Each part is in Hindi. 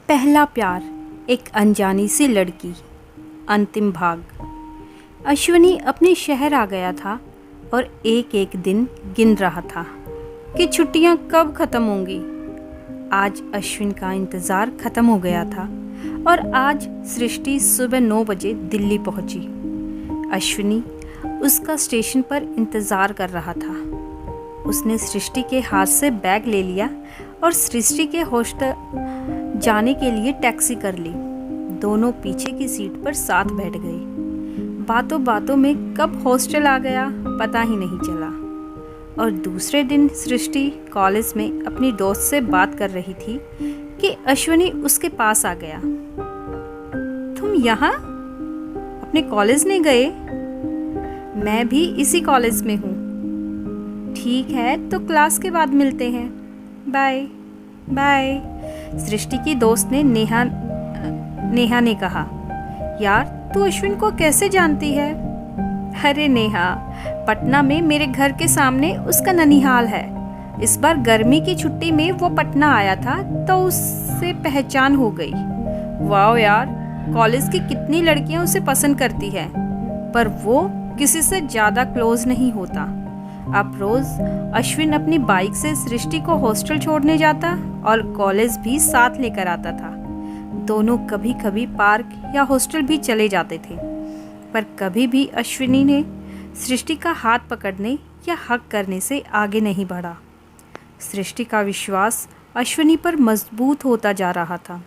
पहला प्यार, एक अनजानी सी लड़की। अंतिम भाग। अश्विनी अपने शहर आ गया था और एक एक दिन गिन रहा था कि छुट्टियां कब ख़त्म होंगी। आज अश्विन का इंतज़ार ख़त्म हो गया था और आज सृष्टि सुबह 9 बजे दिल्ली पहुंची। अश्विनी उसका स्टेशन पर इंतज़ार कर रहा था। उसने सृष्टि के हाथ से बैग ले लिया और सृष्टि के हॉस्टल जाने के लिए टैक्सी कर ली। दोनों पीछे की सीट पर साथ बैठ गए। बातों बातों में कब हॉस्टल आ गया पता ही नहीं चला। और दूसरे दिन सृष्टि कॉलेज में अपनी दोस्त से बात कर रही थी कि अश्विनी उसके पास आ गया। तुम यहाँ अपने कॉलेज नहीं गए? मैं भी इसी कॉलेज में हूँ। ठीक है, तो क्लास के बाद मिलते हैं। Bye bye. सृष्टि की दोस्त ने नेहा ने कहा, यार तू अश्विन को कैसे जानती है? अरे नेहा, पटना में मेरे घर के सामने उसका ननिहाल है। इस बार गर्मी की छुट्टी में वो पटना आया था तो उससे पहचान हो गई। वाह यार, कॉलेज की कितनी लड़कियां उसे पसंद करती है, पर वो किसी से ज़्यादा क्लोज नहीं होता। अब रोज़ अश्विन अपनी बाइक से सृष्टि को हॉस्टल छोड़ने जाता और कॉलेज भी साथ लेकर आता था। दोनों कभी कभी पार्क या हॉस्टल भी चले जाते थे, पर कभी भी अश्विनी ने सृष्टि का हाथ पकड़ने या हक करने से आगे नहीं बढ़ा। सृष्टि का विश्वास अश्विनी पर मजबूत होता जा रहा था।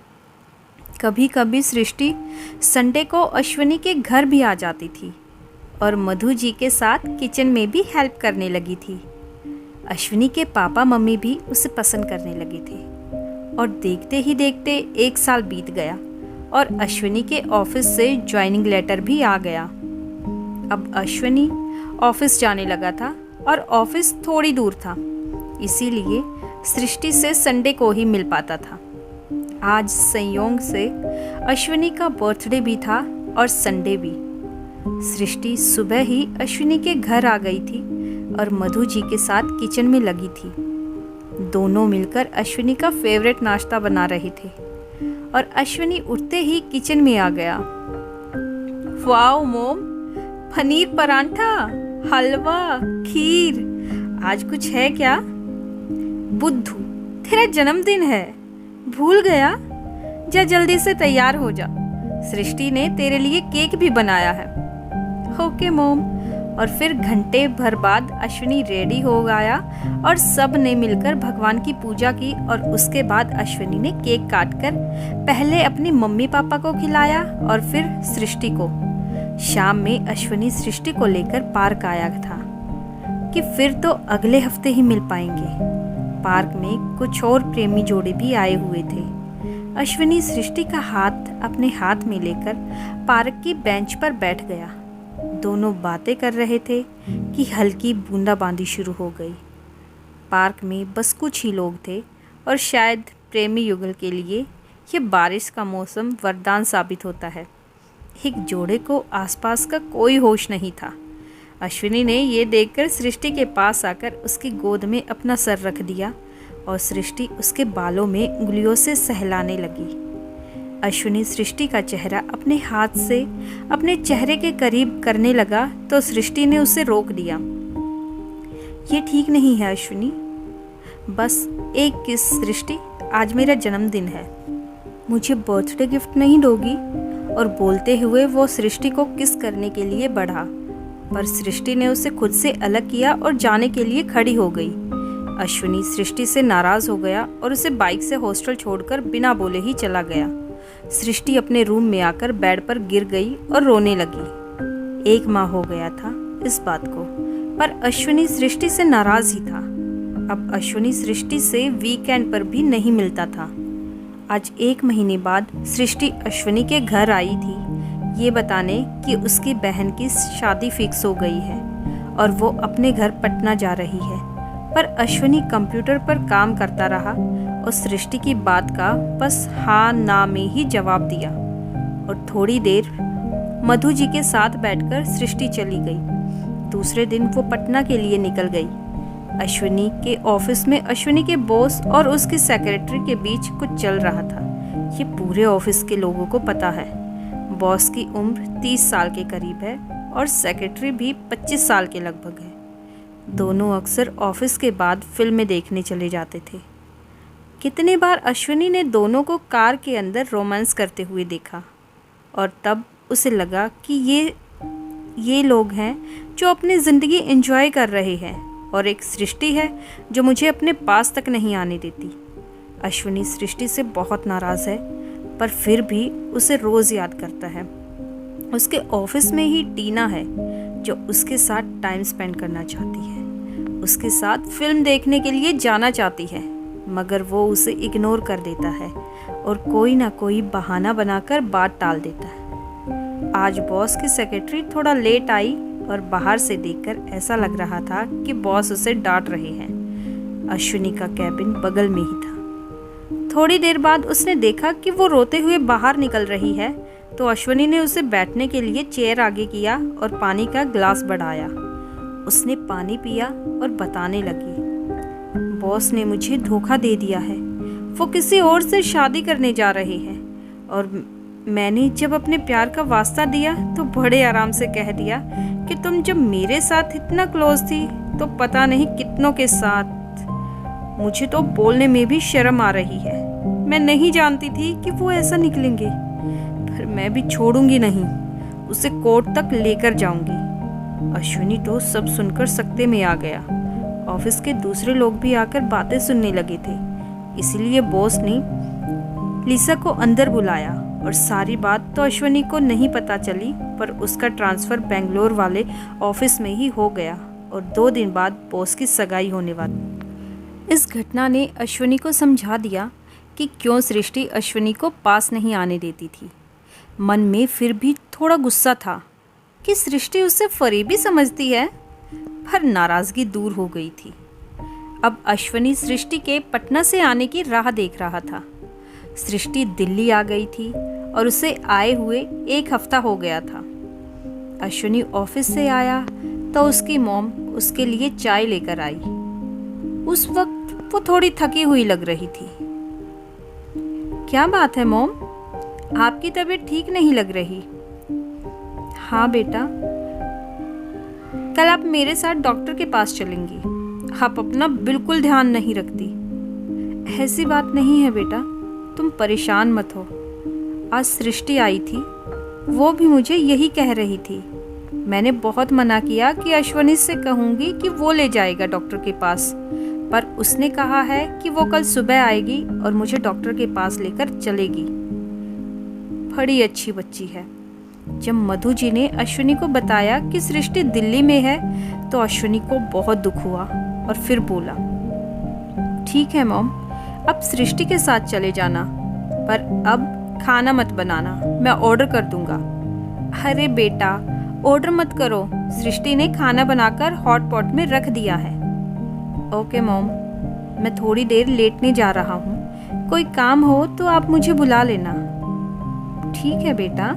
कभी कभी सृष्टि संडे को अश्विनी के घर भी आ जाती थी और मधु जी के साथ किचन में भी हेल्प करने लगी थी। अश्विनी के पापा मम्मी भी उसे पसंद करने लगे थे और देखते ही देखते 1 साल बीत गया और अश्विनी के ऑफिस से ज्वाइनिंग लेटर भी आ गया। अब अश्विनी ऑफिस जाने लगा था और ऑफिस थोड़ी दूर था, इसीलिए सृष्टि से संडे को ही मिल पाता था। आज संयोग से अश्विनी का बर्थडे भी था और संडे भी। सृष्टि सुबह ही अश्विनी के घर आ गई थी और मधु जी के साथ किचन में लगी थी। दोनों मिलकर अश्विनी का फेवरेट नाश्ता बना रहे थे और अश्विनी उठते ही किचन में आ गया। वाओ मोम, पनीर परांठा, हलवा, खीर, आज कुछ है क्या? बुद्धू, तेरा जन्मदिन है, भूल गया? जा जल्दी से तैयार हो जा, सृष्टि ने तेरे लिए केक भी बनाया है। ओके मोम। और फिर घंटे भर बाद अश्विनी रेडी हो गया और सब ने मिलकर भगवान की पूजा की और उसके बाद अश्विनी ने केक काटकर पहले अपनी मम्मी पापा को खिलाया और फिर सृष्टि को। शाम में अश्विनी सृष्टि को लेकर पार्क आया था कि फिर तो अगले हफ्ते ही मिल पाएंगे। पार्क में कुछ और प्रेमी जोड़े भी आए हुए थे। अश्विनी सृष्टि का हाथ अपने हाथ में लेकर पार्क की बेंच पर बैठ गया। दोनों बातें कर रहे थे कि हल्की बूंदाबांदी शुरू हो गई। पार्क में बस कुछ ही लोग थे और शायद प्रेमी युगल के लिए ये बारिश का मौसम वरदान साबित होता है। एक जोड़े को आसपास का कोई होश नहीं था। अश्विनी ने ये देखकर सृष्टि के पास आकर उसकी गोद में अपना सर रख दिया और सृष्टि उसके बालों में उंगलियों से सहलाने लगी। अश्विनी सृष्टि का चेहरा अपने हाथ से अपने चेहरे के करीब करने लगा तो सृष्टि ने उसे रोक दिया। ये ठीक नहीं है अश्विनी, बस एक किस सृष्टि, आज मेरा जन्मदिन है, मुझे बर्थडे गिफ्ट नहीं दोगी? और बोलते हुए वो सृष्टि को किस करने के लिए बढ़ा, पर सृष्टि ने उसे खुद से अलग किया और जाने के लिए खड़ी हो गई। अश्विनी सृष्टि से नाराज हो गया और उसे बाइक से हॉस्टल छोड़कर बिना बोले ही चला गया। सृष्टि अपने रूम में आकर बेड पर गिर गई और रोने लगी। 1 माह हो गया था इस बात को, पर अश्विनी सृष्टि से नाराज ही था। अब अश्विनी सृष्टि से वीकेंड पर भी नहीं मिलता था। आज 1 महीने बाद सृष्टि अश्विनी के घर आई थी ये बताने कि उसकी बहन की शादी फिक्स हो गई है और वो अपने घर पटना जा रही है। पर अश्विनी कंप्यूटर पर काम करता रहा और सृष्टि की बात का बस हाँ ना में ही जवाब दिया। और थोड़ी देर मधु जी के साथ बैठकर सृष्टि चली गई। दूसरे दिन वो पटना के लिए निकल गई। अश्विनी के ऑफिस में अश्विनी के बॉस और उसकी सेक्रेटरी के बीच कुछ चल रहा था। ये पूरे ऑफिस के लोगों को पता है। बॉस की उम्र 30 साल के करीब है और सेक्रेटरी भी 25 साल के लगभग है। दोनों अक्सर ऑफिस के बाद फिल्में देखने चले जाते थे। कितने बार अश्विनी ने दोनों को कार के अंदर रोमांस करते हुए देखा और तब उसे लगा कि ये लोग हैं जो अपनी ज़िंदगी एंजॉय कर रहे हैं और एक सृष्टि है जो मुझे अपने पास तक नहीं आने देती। अश्विनी सृष्टि से बहुत नाराज़ है पर फिर भी उसे रोज़ याद करता है। उसके ऑफिस में ही टीना है जो उसके साथ टाइम स्पेंड करना चाहती है, उसके साथ फिल्म देखने के लिए जाना चाहती है, मगर वो उसे इग्नोर कर देता है और कोई ना कोई बहाना बनाकर बात टाल देता है। आज बॉस की सेक्रेटरी थोड़ा लेट आई और बाहर से देखकर ऐसा लग रहा था कि बॉस उसे डांट रहे हैं। अश्विनी का कैबिन बगल में ही था। थोड़ी देर बाद उसने देखा कि वो रोते हुए बाहर निकल रही है, तो अश्विनी ने उसे बैठने के लिए चेयर आगे किया और पानी का ग्लास बढ़ाया। उसने पानी पिया और बताने लगी, बॉस ने मुझे धोखा दे दिया है। वो किसी और से शादी करने जा रहे हैं और मैंने जब अपने प्यार का वास्ता दिया तो बड़े आराम से कह दिया कि तुम जब मेरे साथ इतना क्लोज थी तो पता नहीं कितनों के साथ। मुझे तो बोलने में भी शर्म आ रही है। मैं नहीं जानती थी कि वो ऐसा निकलेंगे, पर मैं भी छोड़ूंगी नहीं, उसे कोर्ट तक लेकर जाऊंगी। अश्विनी तो सब सुनकर सकते में आ गया। ऑफिस के दूसरे लोग भी आकर बातें सुनने लगे थे, इसलिए बॉस ने लिसा को अंदर बुलाया और सारी बात तो अश्विनी को नहीं पता चली, पर उसका ट्रांसफ़र बेंगलोर वाले ऑफिस में ही हो गया और 2 दिन बाद बॉस की सगाई होने वाली। इस घटना ने अश्विनी को समझा दिया कि क्यों सृष्टि अश्विनी को पास नहीं आने देती थी। मन में फिर भी थोड़ा गुस्सा था कि सृष्टि उसे फरेबी समझती है, पर नाराज़गी दूर हो गई थी। अब अश्विनी सृष्टि के पटना से आने की राह देख रहा था। सृष्टि दिल्ली आ गई थी और उसे आए हुए 1 हफ्ता हो गया था। अश्विनी ऑफिस से आया तो उसकी मॉम उसके लिए चाय लेकर आई। उस वक्त वो थोड़ी थकी हुई लग रही थी। क्या बात है मॉम, आपकी तबीयत ठीक नहीं लग रही? हाँ बेटा, कल आप मेरे साथ डॉक्टर के पास चलेंगी। आप अपना बिल्कुल ध्यान नहीं रखती। ऐसी बात नहीं है बेटा, तुम परेशान मत हो। आज सृष्टि आई थी, वो भी मुझे यही कह रही थी। मैंने बहुत मना किया कि अश्विनी से कहूँगी कि वो ले जाएगा डॉक्टर के पास, पर उसने कहा है कि वो कल सुबह आएगी और मुझे डॉक्टर के पास लेकर चलेगी। बड़ी अच्छी बच्ची है। जब मधु जी ने अश्विनी को बताया कि सृष्टि दिल्ली में है तो अश्विनी को बहुत दुख हुआ और फिर बोला, ठीक है मॉम, अब सृष्टि के साथ चले जाना, पर अब खाना मत बनाना, मैं ऑर्डर कर दूंगा। अरे बेटा, ऑर्डर मत करो, सृष्टि ने खाना बनाकर हॉट पॉट में रख दिया है। ओके मॉम, मैं थोड़ी देर लेटने जा रहा हूँ, कोई काम हो तो आप मुझे बुला लेना। ठीक है बेटा,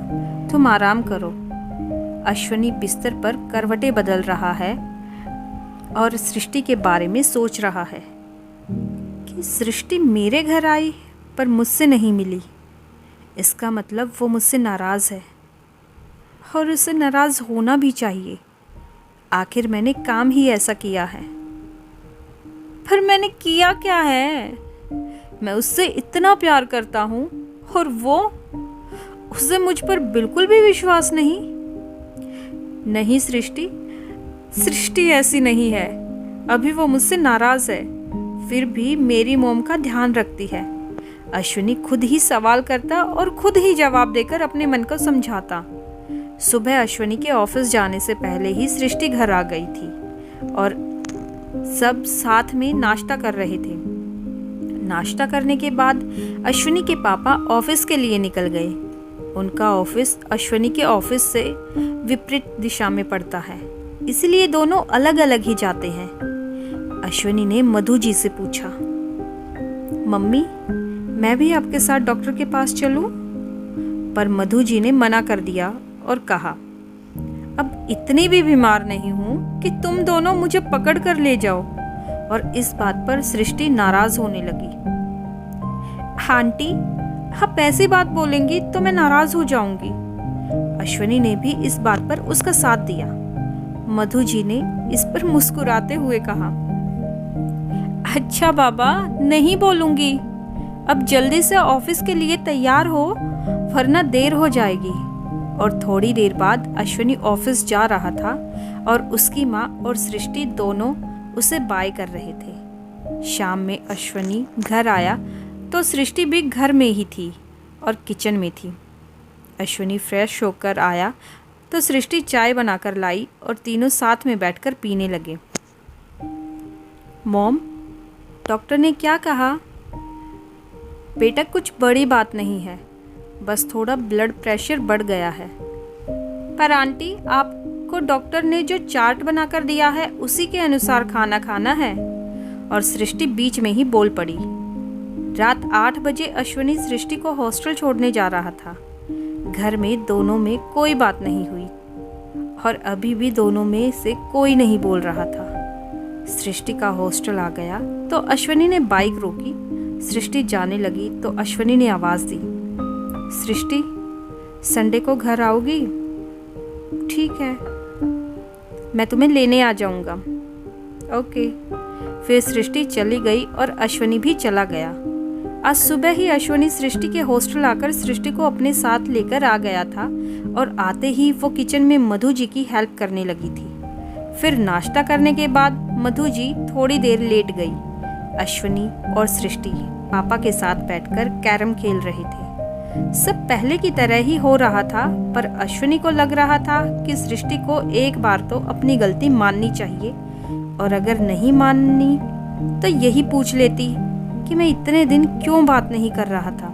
तुम आराम करो। अश्विनी बिस्तर पर करवटें बदल रहा है और सृष्टि के बारे में सोच रहा है कि सृष्टि मेरे घर आई पर मुझसे नहीं मिली। इसका मतलब वो मुझसे नाराज़ है और उसे नाराज़ होना भी चाहिए। आखिर मैंने काम ही ऐसा किया है। पर मैंने किया क्या है? मैं उससे इतना प्यार करता हूँ और वो, उसे मुझ पर बिल्कुल भी विश्वास नहीं। नहीं सृष्टि, सृष्टि ऐसी नहीं है। अभी वो मुझसे नाराज़ है, फिर भी मेरी मॉम का ध्यान रखती है। अश्विनी खुद ही सवाल करता और खुद ही जवाब देकर अपने मन को समझाता। सुबह अश्विनी के ऑफिस जाने से पहले ही सृष्टि घर आ गई थी और सब साथ में नाश्ता कर रहे थे। नाश्ता करने के बाद अश्विनी के पापा ऑफिस के लिए निकल गए। उनका ऑफिस अश्विनी के ऑफिस से विपरीत दिशा में पड़ता है, इसलिए दोनों अलग अलग ही जाते हैं। अश्विनी ने मधु जी से पूछा, मम्मी, मैं भी आपके साथ डॉक्टर के पास चलूं? पर मधु जी ने मना कर दिया और कहा, अब इतनी भी बीमार नहीं हूँ कि तुम दोनों मुझे पकड़ कर ले जाओ। और इस बात पर सृष्टि नाराज होने लगी। आंटी, आप ऐसी बात बोलेंगी तो मैं नाराज हो जाऊंगी। अश्वनी ने भी इस बात पर उसका साथ दिया। मधु जी ने इस पर मुस्कुराते हुए कहा, अच्छा बाबा, नहीं बोलूंगी। अब जल्दी से ऑफिस के लिए तैयार हो, वरना देर हो जाएगी। और थोड़ी देर बाद अश्वनी ऑफिस जा रहा था और उसकी माँ और सृष्टि दोनों उसे बाय कर रहे थे। शाम में अश्वनी घर आया तो सृष्टि भी घर में ही थी और किचन में थी। अश्वनी फ्रेश होकर आया तो सृष्टि चाय बनाकर लाई और तीनों साथ में बैठकर पीने लगे। मॉम, डॉक्टर ने क्या कहा? बेटा, कुछ बड़ी बात नहीं है, बस थोड़ा ब्लड प्रेशर बढ़ गया है। पर आंटी, आपको डॉक्टर ने जो चार्ट बनाकर दिया है उसी के अनुसार खाना खाना है। और सृष्टि बीच में ही बोल पड़ी। रात 8 बजे अश्वनी सृष्टि को हॉस्टल छोड़ने जा रहा था। घर में दोनों में कोई बात नहीं हुई और अभी भी दोनों में से कोई नहीं बोल रहा था। सृष्टि का हॉस्टल आ गया तो अश्वनी ने बाइक रोकी। सृष्टि जाने लगी तो अश्वनी ने आवाज़ दी, सृष्टि, संडे को घर आओगी? ठीक है, मैं तुम्हें लेने आ जाऊंगा। ओके। फिर सृष्टि चली गई और अश्वनी भी चला गया। आज सुबह ही अश्वनी सृष्टि के हॉस्टल आकर सृष्टि को अपने साथ लेकर आ गया था और आते ही वो किचन में मधु जी की हेल्प करने लगी थी। फिर नाश्ता करने के बाद मधु जी थोड़ी देर लेट गई। अश्वनी और सृष्टि पापा के साथ बैठकर कैरम खेल रहे थे। सब पहले की तरह ही हो रहा था, पर अश्वनी को लग रहा था कि सृष्टि को एक बार तो अपनी गलती माननी चाहिए और अगर नहीं माननी तो यही पूछ लेती कि मैं इतने दिन क्यों बात नहीं कर रहा था।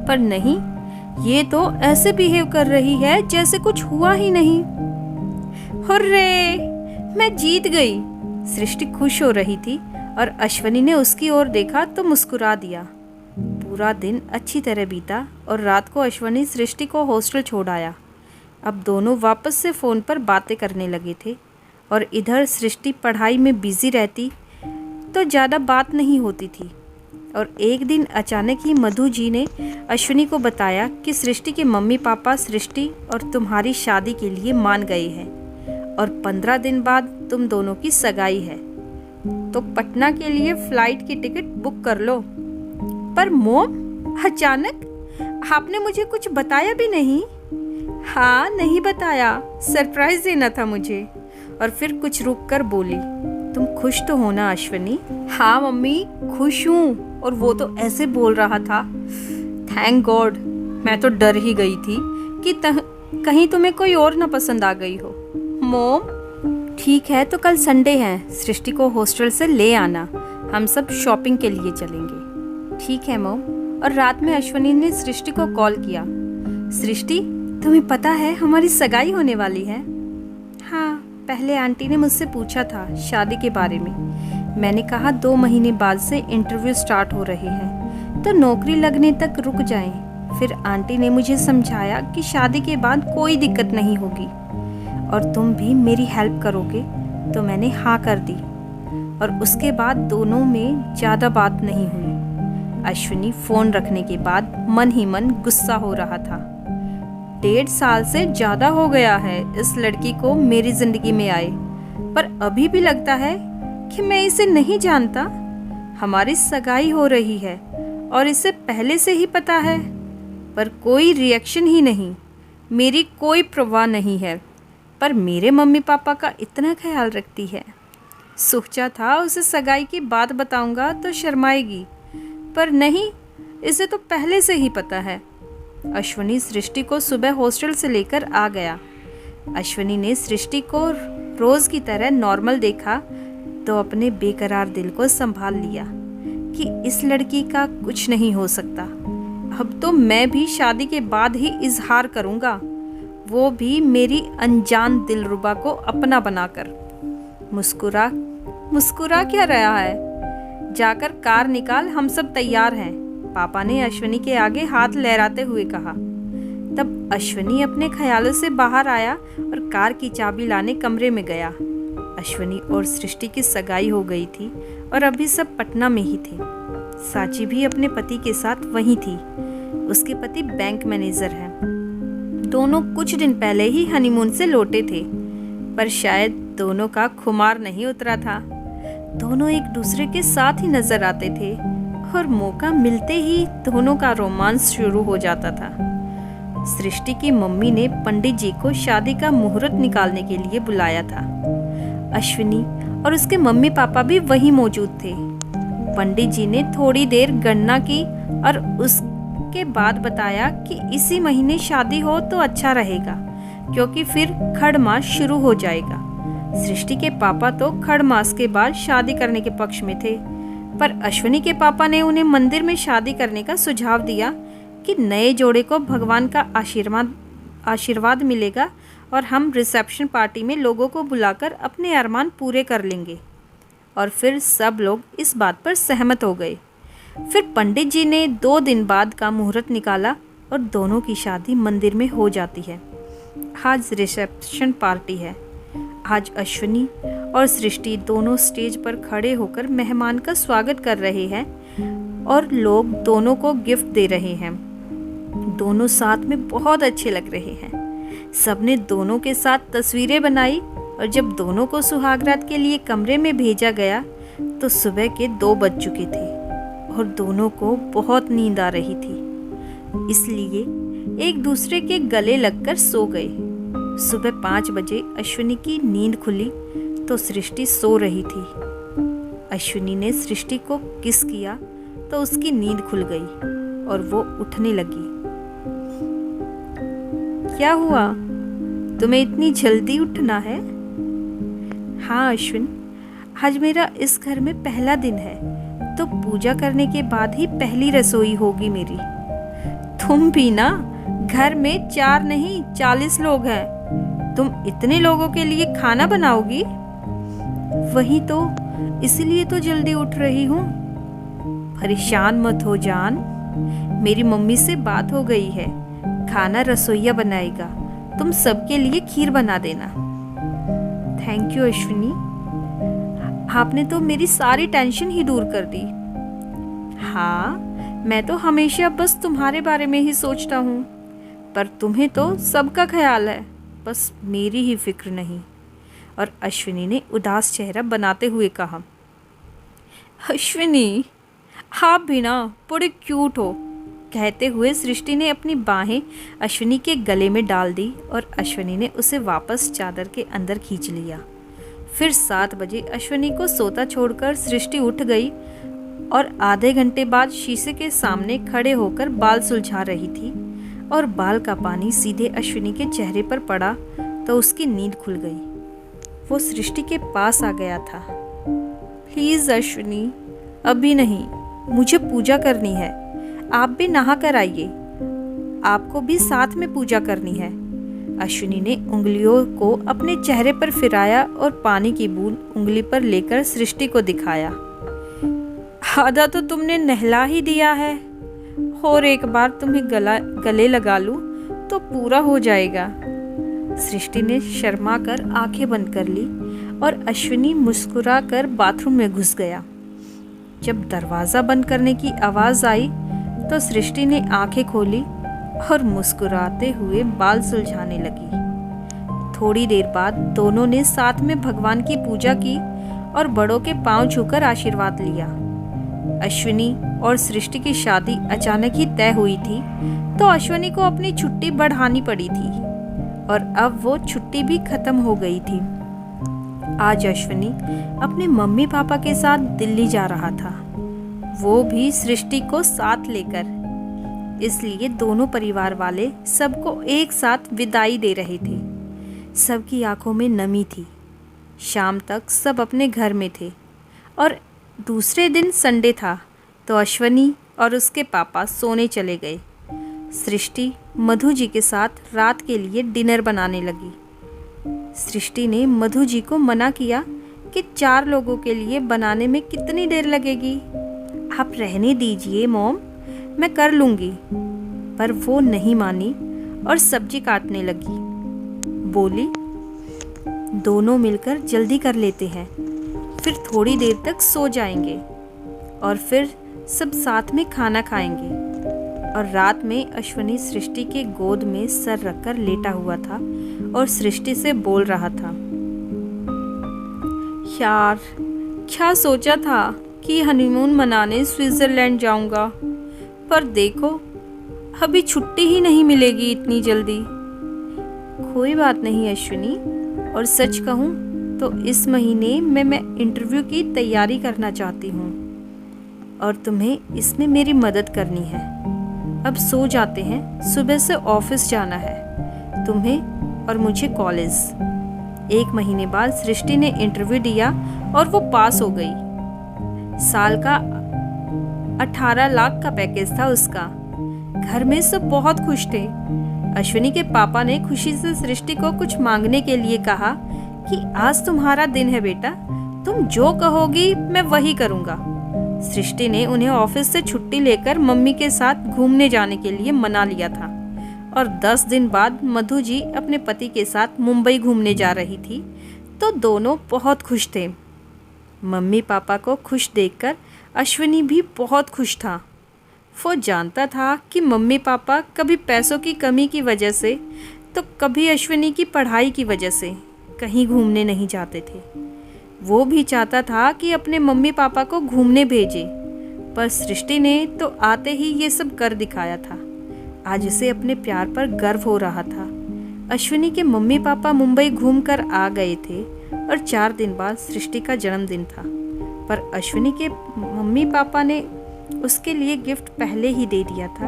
पर नहीं, ये तो ऐसे बिहेव कर रही है जैसे कुछ हुआ ही नहीं। हुर्रे, मैं जीत गई। सृष्टि खुश हो रही थी और अश्वनी ने उसकी ओर देखा तो मुस्कुरा दिया। पूरा दिन अच्छी तरह बीता और रात को अश्वनी सृष्टि को हॉस्टल छोड़ आया। अब दोनों वापस से फ़ोन पर बातें करने लगे थे और इधर सृष्टि पढ़ाई में बिजी रहती तो ज़्यादा बात नहीं होती थी। और एक दिन अचानक ही मधु जी ने अश्वनी को बताया कि सृष्टि के मम्मी पापा सृष्टि और तुम्हारी शादी के लिए मान गए हैं और 15 दिन बाद तुम दोनों की सगाई है, तो पटना के लिए फ़्लाइट की टिकट बुक कर लो। पर मोम, अचानक आपने मुझे कुछ बताया भी नहीं। हाँ, नहीं बताया, सरप्राइज देना था मुझे। और फिर कुछ रुक कर बोली, तुम खुश तो हो ना अश्वनी? हाँ मम्मी, खुश हूँ। और वो तो ऐसे बोल रहा था, थैंक गॉड। मैं तो डर ही गई थी कि कहीं तुम्हें कोई और ना पसंद आ गई हो। मोम, ठीक है, तो कल संडे है, सृष्टि को हॉस्टल से ले आना, हम सब शॉपिंग के लिए चलेंगे। ठीक है मोम। और रात में अश्वनी ने सृष्टि को कॉल किया, सृष्टि, तुम्हें पता है हमारी सगाई होने वाली है? हाँ, पहले आंटी ने मुझसे पूछा था शादी के बारे में। मैंने कहा 2 महीने बाद से इंटरव्यू स्टार्ट हो रहे हैं तो नौकरी लगने तक रुक जाएं। फिर आंटी ने मुझे समझाया कि शादी के बाद कोई दिक्कत नहीं होगी और तुम भी मेरी हेल्प करोगे, तो मैंने हाँ कर दी। और उसके बाद दोनों में ज़्यादा बात नहीं हुई। अश्विनी फ़ोन रखने के बाद मन ही मन गुस्सा हो रहा था। 1.5 साल से ज़्यादा हो गया है इस लड़की को मेरी ज़िंदगी में आए, पर अभी भी लगता है कि मैं इसे नहीं जानता। हमारी सगाई हो रही है और इसे पहले से ही पता है, पर कोई रिएक्शन ही नहीं। मेरी कोई परवाह नहीं है, पर मेरे मम्मी पापा का इतना ख्याल रखती है। सोचा था उसे सगाई की बात बताऊंगा तो शर्माएगी, पर नहीं, इसे तो पहले से ही पता है। अश्वनी सृष्टि को सुबह हॉस्टल से लेकर आ गया। अश्वनी ने सृष्टि को रोज़ की तरह नॉर्मल देखा तो अपने बेकरार दिल को संभाल लिया कि इस लड़की का कुछ नहीं हो सकता। अब तो मैं भी शादी के बाद ही इजहार करूँगा, वो भी मेरी अनजान दिलरुबा को अपना बनाकर। मुस्कुरा क्या रहा है? जाकर कार निकाल, हम सब तैयार हैं, पापा ने अश्वनी के आगे हाथ लहराते हुए कहा। तब अश्वनी अपने ख्यालों से बाहर आया और कार की चाबी लाने कमरे में गया। अश्वनी और सृष्टि की सगाई हो गई थी और अभी सब पटना में ही थे। साची भी अपने पति के साथ वहीं थी। उसके पति बैंक मैनेजर हैं। दोनों कुछ दिन पहले ही हनीमून से लौटे थे, पर शायद दोनों का खुमार नहीं उतरा था। दोनों एक दूसरे के साथ ही नजर आते थे और मौका मिलते ही दोनों का रोमांस शुरू हो जाता था। सृष्टि की मम्मी ने पंडित जी को शादी का मुहूर्त निकालने के लिए बुलाया था। अश्विनी और उसके मम्मी पापा भी वहीं मौजूद थे। पंडित जी ने थोड़ी देर गणना की और उसके बाद बताया कि इसी महीने शादी हो तो अच्छा रहेगा, क्योंकि फिर खड़ मास शुरू हो जाएगा। सृष्टि के पापा तो खड़ मास के बाद शादी करने के पक्ष में थे, पर अश्विनी के पापा ने उन्हें मंदिर में शादी करने का सुझाव दिया कि नए जोड़े को भगवान का आशीर्वाद मिलेगा और हम रिसेप्शन पार्टी में लोगों को बुलाकर अपने अरमान पूरे कर लेंगे। और फिर सब लोग इस बात पर सहमत हो गए। फिर पंडित जी ने 2 दिन बाद का मुहूर्त निकाला और दोनों की शादी मंदिर में हो जाती है। आज रिसेप्शन पार्टी है। आज अश्विनी और सृष्टि दोनों स्टेज पर खड़े होकर मेहमान का स्वागत कर रहे हैं और लोग दोनों को गिफ्ट दे रहे हैं। दोनों साथ में बहुत अच्छे लग रहे हैं। सबने दोनों के साथ तस्वीरें बनाई और जब दोनों को सुहागरात के लिए कमरे में भेजा गया तो सुबह के 2 बज चुके थे और दोनों को बहुत नींद आ रही थी, इसलिए एक दूसरे के गले लगकर सो गए। सुबह 5 बजे अश्विनी की नींद खुली तो सृष्टि सो रही थी। अश्विनी ने सृष्टि को किस किया तो उसकी नींद खुल गई और वो उठने लगी। क्या हुआ, तुम्हें इतनी जल्दी उठना है? हाँ अश्विन, आज मेरा इस घर में पहला दिन है, तो पूजा करने के बाद ही पहली रसोई होगी मेरी। तुम भी ना, घर में 4 नहीं 40 लोग हैं। तुम इतने लोगों के लिए खाना बनाओगी? वही तो, इसलिए तो जल्दी उठ रही हूँ। परेशान मत हो जान, मेरी मम्मी से बात हो गई है, खाना रसोइया बनाएगा। तुम सबके लिए खीर बना देना। थैंक यू अश्विनी, आपने तो मेरी सारी टेंशन ही दूर कर दी। हाँ, मैं तो हमेशा बस तुम्हारे बारे में ही सोचता हूँ, पर तुम्हें तो सबका ख्याल है, बस मेरी ही फिक्र नहीं। और अश्विनी ने उदास चेहरा बनाते हुए कहा। अश्विनी, आप भी ना बड़े क्यूट हो। कहते हुए सृष्टि ने अपनी बाहें अश्विनी के गले में डाल दी और अश्विनी ने उसे वापस चादर के अंदर खींच लिया। फिर 7 बजे अश्विनी को सोता छोड़कर सृष्टि उठ गई और आधे घंटे बाद शीशे के सामने खड़े होकर बाल सुलझा रही थी और बाल का पानी सीधे अश्विनी के चेहरे पर पड़ा तो उसकी नींद खुल गई। वो सृष्टि के पास आ गया था। प्लीज़ अश्विनी, अभी नहीं, मुझे पूजा करनी है। आप भी नहा कर आइए, आपको भी साथ में पूजा करनी है। अश्विनी ने उंगलियों को अपने चेहरे पर फिराया और पानी की बूंद उंगली पर लेकर सृष्टि को दिखाया। आधा तो तुमने नहला ही दिया है, और एक बार तुम्हें गले लगा लूं तो पूरा हो जाएगा। सृष्टि ने शर्मा कर आंखें बंद कर ली और अश्विनी मुस्कुरा कर बाथरूम में घुस गया। जब दरवाज़ा बंद करने की आवाज़ आई तो सृष्टि ने आंखें खोली और मुस्कुराते हुए बाल सुलझाने लगी। थोड़ी देर बाद दोनों ने साथ में भगवान की पूजा की और बड़ों के पांव छूकर आशीर्वाद लिया। अश्विनी और सृष्टि की शादी अचानक ही तय हुई थी, तो अश्विनी को अपनी छुट्टी बढ़ानी पड़ी थी और अब वो छुट्टी भी खत्म हो गई थी। आज अश्विनी अपने मम्मी पापा के साथ दिल्ली जा रहा था, वो भी सृष्टि को साथ लेकर। इसलिए दोनों परिवार वाले सबको एक साथ विदाई दे रहे थे। सबकी आंखों में नमी थी। शाम तक सब अपने घर में थे और दूसरे दिन संडे था, तो अश्विनी और उसके पापा सोने चले गए। सृष्टि मधु जी के साथ रात के लिए डिनर बनाने लगी। सृष्टि ने मधु जी को मना किया कि 4 लोगों के लिए बनाने में कितनी देर लगेगी। आप रहने दीजिए मॉम, मैं कर लूँगी। पर वो नहीं मानी और सब्जी काटने लगी। बोली, दोनों मिलकर जल्दी कर लेते हैं, फिर थोड़ी देर तक सो जाएंगे और फिर सब साथ में खाना खाएंगे। और रात में अश्विनी सृष्टि के गोद में सर रखकर लेटा हुआ था और सृष्टि से बोल रहा था, यार क्या सोचा था कि हनीमून मनाने स्विट्ज़रलैंड जाऊंगा, पर देखो अभी छुट्टी ही नहीं मिलेगी इतनी जल्दी। कोई बात नहीं अश्विनी, और सच कहूँ तो इस महीने में मैं इंटरव्यू की तैयारी करना चाहती हूँ और तुम्हें इसमें मेरी मदद करनी है। अब सो जाते हैं, सुबह से ऑफिस जाना है, तुम्हें और मुझे कॉलेज। 1 महीने बाद सृष्टि ने इंटरव्यू दिया और वो पास हो गई। साल का 18 लाख का पैकेज था उसका। घर में सब बहुत खुश थे। अश्विनी के पापा ने खुशी से सृष्टि को कुछ मांगने के लिए कहा कि आज तुम्हारा दिन है बेटा, तुम जो कहोगी मैं वही करूँगा। सृष्टि ने उन्हें ऑफिस से छुट्टी लेकर मम्मी के साथ घूमने जाने के लिए मना लिया था और 10 दिन बाद मधु जी अपने पति के साथ मुंबई घूमने जा रही थी, तो दोनों बहुत खुश थे। मम्मी पापा को खुश देखकर अश्विनी भी बहुत खुश था। वो जानता था कि मम्मी पापा कभी पैसों की कमी की वजह से तो कभी अश्विनी की पढ़ाई की वजह से कहीं घूमने नहीं जाते थे। वो भी चाहता था कि अपने मम्मी पापा को घूमने भेजे, पर सृष्टि ने तो आते ही ये सब कर दिखाया था। आज उसे अपने प्यार पर गर्व हो रहा था। अश्विनी के मम्मी पापा मुंबई घूमकर आ गए थे और 4 दिन बाद सृष्टि का जन्मदिन था, पर अश्विनी के मम्मी पापा ने उसके लिए गिफ्ट पहले ही दे दिया था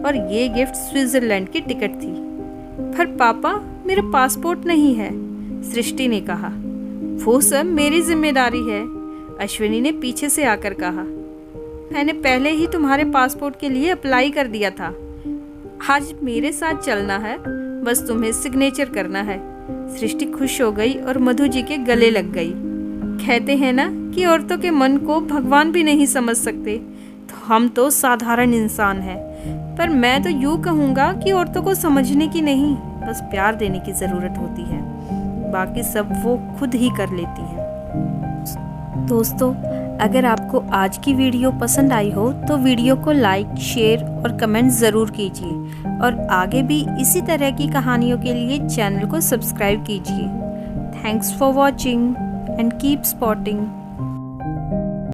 और ये गिफ्ट स्विट्ज़रलैंड की टिकट थी। पर पापा मेरा पासपोर्ट नहीं है, सृष्टि ने कहा। वो सब मेरी जिम्मेदारी है, अश्विनी ने पीछे से आकर कहा। मैंने पहले ही तुम्हारे पासपोर्ट के लिए अप्लाई कर दिया था। आज मेरे साथ चलना है, बस तुम्हें सिग्नेचर करना है। सृष्टि खुश हो गई और मधु जी के गले लग गई। कहते हैं ना कि औरतों के मन को भगवान भी नहीं समझ सकते, तो हम तो साधारण इंसान हैं। पर मैं तो यूँ कहूँगा कि औरतों को समझने की नहीं, बस प्यार देने की ज़रूरत होती है, बाकी सब वो खुद ही कर लेती हैं। दोस्तों, अगर आपको आज की वीडियो पसंद आई हो तो वीडियो को लाइक, शेयर और कमेंट ज़रूर कीजिए और आगे भी इसी तरह की कहानियों के लिए चैनल को सब्सक्राइब कीजिए। Thanks for watching and keep spotting.